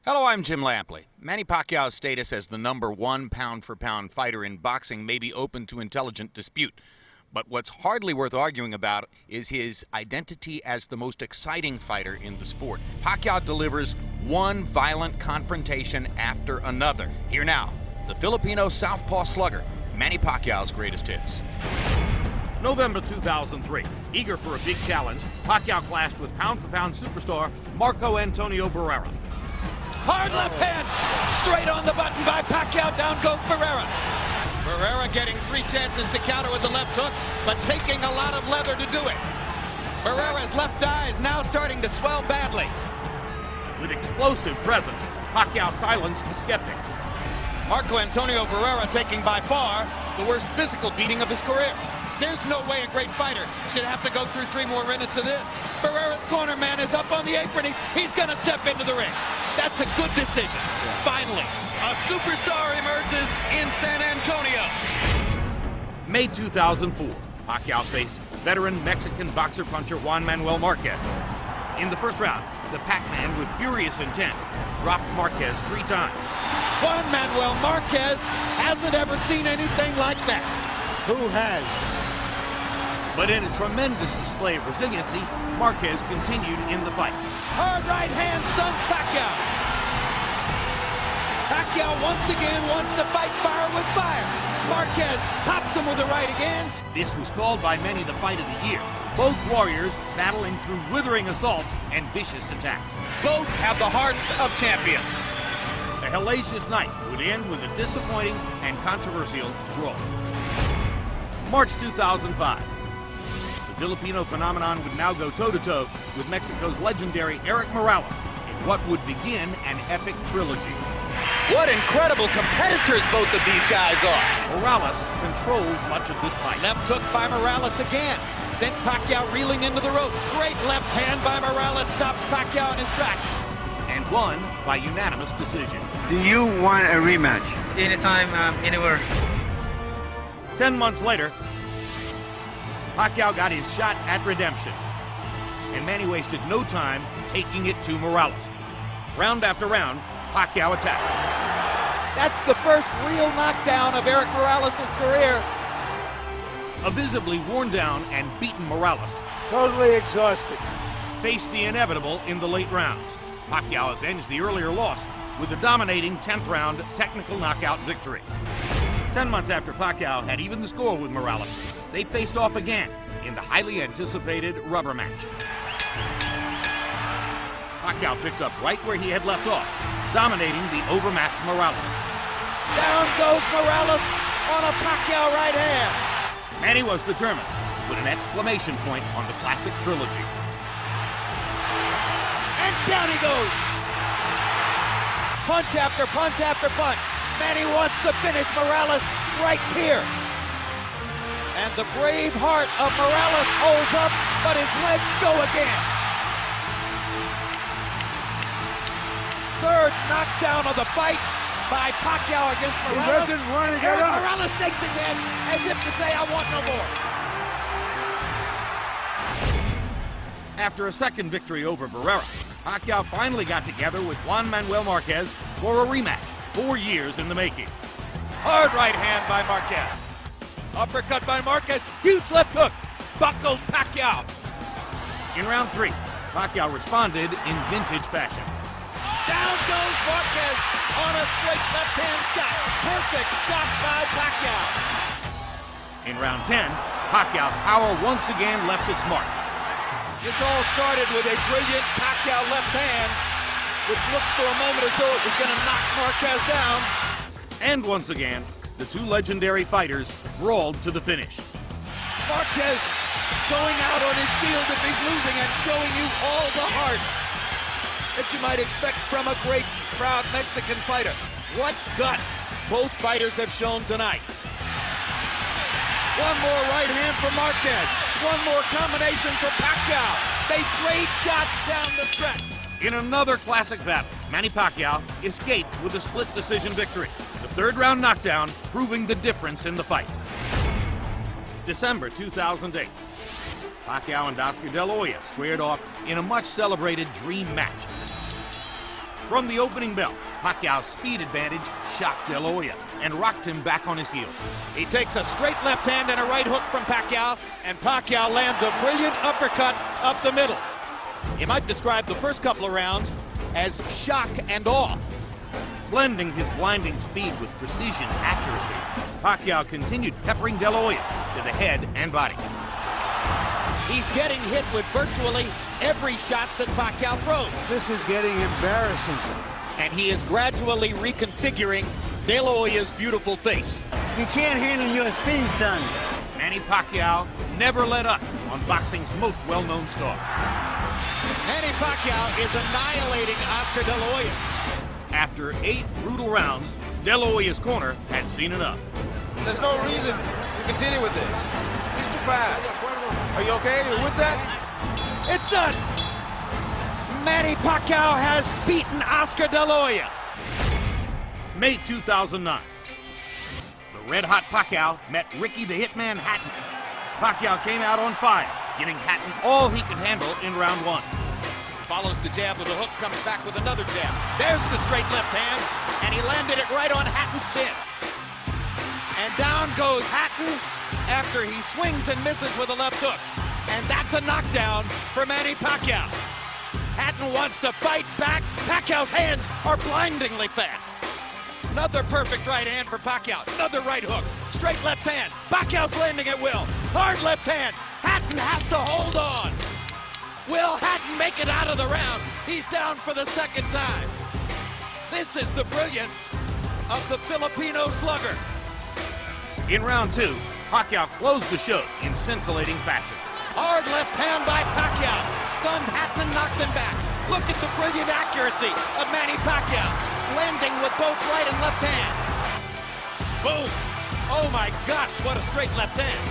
Hello, I'm Jim Lampley. Manny Pacquiao's status as the #1 pound-for-pound fighter in boxing may be open to intelligent dispute. But what's hardly worth arguing about is his identity as the most exciting fighter in the sport. Pacquiao delivers one violent confrontation after another. Here now, the Filipino southpaw slugger, Manny Pacquiao's greatest hits. November 2003. Eager for a big challenge, Pacquiao clashed with pound-for-pound superstar Marco Antonio Barrera. Hard left hand, straight on the button by Pacquiao, down goes Barrera. Barrera getting 3 chances to counter with the left hook, but taking a lot of leather to do it. Barrera's left eye is now starting to swell badly. With explosive presence, Pacquiao silenced the skeptics. Marco Antonio Barrera taking by far the worst physical beating of his career. There's no way a great fighter should have to go through 3 more minutes of this. Barrera's corner man is up on the apron. He's going to step into the ring. That's a good decision. Finally, a superstar emerges in San Antonio. May 2004, Pacquiao faced veteran Mexican boxer-puncher Juan Manuel Marquez. In the first round, the Pac-Man with furious intent dropped Marquez 3 times. Juan Manuel Marquez hasn't ever seen anything like that. Who has? But in a tremendous display of resiliency, Marquez continued in the fight. Hard right hand stuns Pacquiao. Pacquiao once again wants to fight fire with fire. Marquez pops him with the right again. This was called by many the fight of the year. Both warriors battling through withering assaults and vicious attacks. Both have the hearts of champions. A hellacious night would end with a disappointing and controversial draw. March 2005. The Filipino phenomenon would now go toe-to-toe with Mexico's legendary Erik Morales in what would begin an epic trilogy. What incredible competitors both of these guys are. Morales controlled much of this fight. Left hook by Morales again. Sent Pacquiao reeling into the rope. Great left hand by Morales stops Pacquiao in his track. And won by unanimous decision. Do you want a rematch? Anytime, anywhere. 10 months later, Pacquiao got his shot at redemption. And Manny wasted no time taking it to Morales. Round after round, Pacquiao attacked. That's the first real knockdown of Erik Morales' career. A visibly worn down and beaten Morales Totally exhausted. faced the inevitable in the late rounds. Pacquiao avenged the earlier loss with a dominating 10th round technical knockout victory. 10 months after Pacquiao had evened the score with Morales, they faced off again in the highly anticipated rubber match. Pacquiao picked up right where he had left off, dominating the overmatched Morales. Down goes Morales on a Pacquiao right hand. Manny was determined to put an exclamation point on the classic trilogy. And down he goes. Punch after punch after punch. Manny wants to finish Morales right here. And the brave heart of Morales holds up, but his legs go again. Third knockdown of the fight by Pacquiao against Morales. He doesn't want to get up. Morales shakes his head as if to say, I want no more. After a second victory over Barrera, Pacquiao finally got together with Juan Manuel Marquez for a rematch, 4 years in the making. Hard right hand by Marquez. Uppercut by Marquez. Huge left hook. Buckled Pacquiao. In round 3, Pacquiao responded in vintage fashion. Down goes Marquez on a straight left hand shot. Perfect shot by Pacquiao. In round 10, Pacquiao's power once again left its mark. This all started with a brilliant Pacquiao left hand, which looked for a moment as though it was going to knock Marquez down. And once again, the two legendary fighters brawled to the finish. Marquez going out on his shield if he's losing and showing you all the heart that you might expect from a great, proud Mexican fighter. What guts both fighters have shown tonight. One more right hand for Marquez. One more combination for Pacquiao. They trade shots down the stretch. In another classic battle, Manny Pacquiao escaped with a split decision victory. The third round knockdown proving the difference in the fight. December 2008. Pacquiao and Oscar De La Hoya squared off in a much celebrated dream match. From the opening bell, Pacquiao's speed advantage shocked De La Hoya and rocked him back on his heels. He takes a straight left hand and a right hook from Pacquiao, and Pacquiao lands a brilliant uppercut up the middle. You might describe the first couple of rounds as shock and awe. Blending his blinding speed with precision and accuracy, Pacquiao continued peppering De La Hoya to the head and body. He's getting hit with virtually every shot that Pacquiao throws. This is getting embarrassing. And he is gradually reconfiguring De La Hoya's beautiful face. He can't handle your speed, son. Manny Pacquiao never let up on boxing's most well-known star. Manny Pacquiao is annihilating Oscar De La Hoya. After 8 brutal rounds, De La Hoya's corner had seen enough. There's no reason to continue with this. He's too fast. Are you okay? Are you with that? It's done! Manny Pacquiao has beaten Oscar De La Hoya. May 2009. The red-hot Pacquiao met Ricky the Hitman Hatton. Pacquiao came out on fire, giving Hatton all he could handle in round 1. Follows the jab with a hook, comes back with another jab. There's the straight left hand, and he landed it right on Hatton's chin. And down goes Hatton after he swings and misses with a left hook. And that's a knockdown for Manny Pacquiao. Hatton wants to fight back. Pacquiao's hands are blindingly fast. Another perfect right hand for Pacquiao. Another right hook. Straight left hand. Pacquiao's landing at will. Hard left hand. Hatton has to hold on. Will Hatton make it out of the round? He's down for the second time. This is the brilliance of the Filipino slugger. In round 2, Pacquiao closed the show in scintillating fashion. Hard left hand by Pacquiao. Stunned Hatton and knocked him back. Look at the brilliant accuracy of Manny Pacquiao. Landing with both right and left hands. Boom. Oh my gosh, what a straight left hand.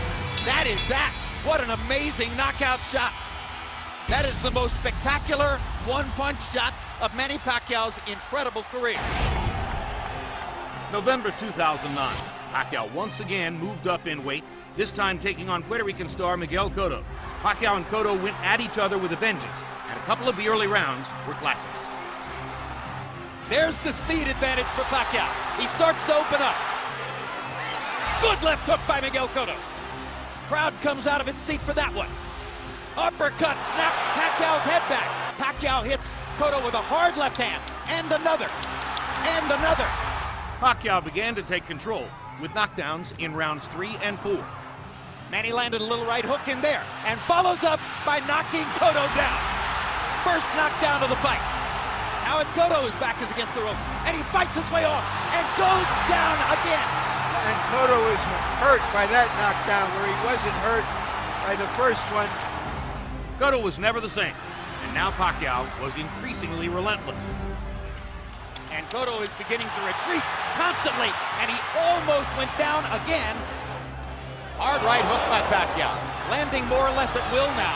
That is that. What an amazing knockout shot. That is the most spectacular one-punch shot of Manny Pacquiao's incredible career. November 2009, Pacquiao once again moved up in weight, this time taking on Puerto Rican star Miguel Cotto. Pacquiao and Cotto went at each other with a vengeance, and a couple of the early rounds were classics. There's the speed advantage for Pacquiao. He starts to open up. Good left hook by Miguel Cotto. Crowd comes out of its seat for that one. Uppercut snaps Pacquiao's head back. Pacquiao hits Cotto with a hard left hand, and another, and another. Pacquiao began to take control with knockdowns in rounds 3 and 4. Manny landed a little right hook in there, and follows up by knocking Cotto down. First knockdown of the fight. Now it's Cotto whose back is against the ropes, and he fights his way off, and goes down again. And Cotto is hurt by that knockdown where he wasn't hurt by the first one. Cotto was never the same, and now Pacquiao was increasingly relentless. And Cotto is beginning to retreat constantly, and he almost went down again. Hard right hook by Pacquiao, landing more or less at will now.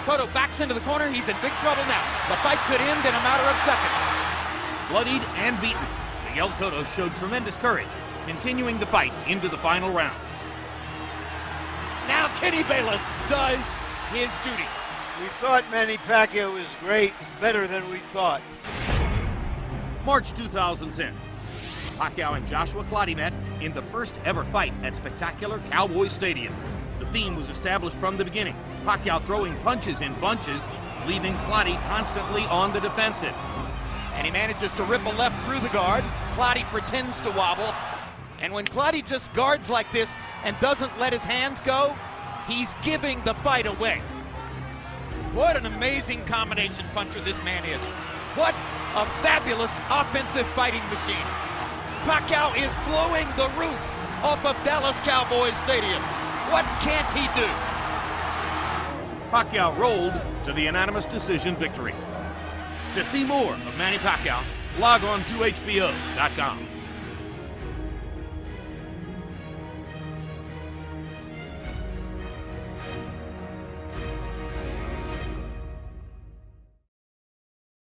Cotto backs into the corner. He's in big trouble now. The fight could end in a matter of seconds. Bloodied and beaten, Miguel Cotto showed tremendous courage, continuing to fight into the final round. Now Kenny Bayless does his duty. We thought Manny Pacquiao was great. It's better than we thought. March 2010. Pacquiao and Joshua Clottey met in the first ever fight at spectacular Cowboy Stadium. The theme was established from the beginning. Pacquiao throwing punches in bunches, leaving Clottey constantly on the defensive. And he manages to rip a left through the guard. Clottey pretends to wobble. And when Clottey just guards like this and doesn't let his hands go, he's giving the fight away. What an amazing combination puncher this man is. What a fabulous offensive fighting machine. Pacquiao is blowing the roof off of Dallas Cowboys Stadium. What can't he do? Pacquiao rolled to the unanimous decision victory. To see more of Manny Pacquiao, log on to HBO.com.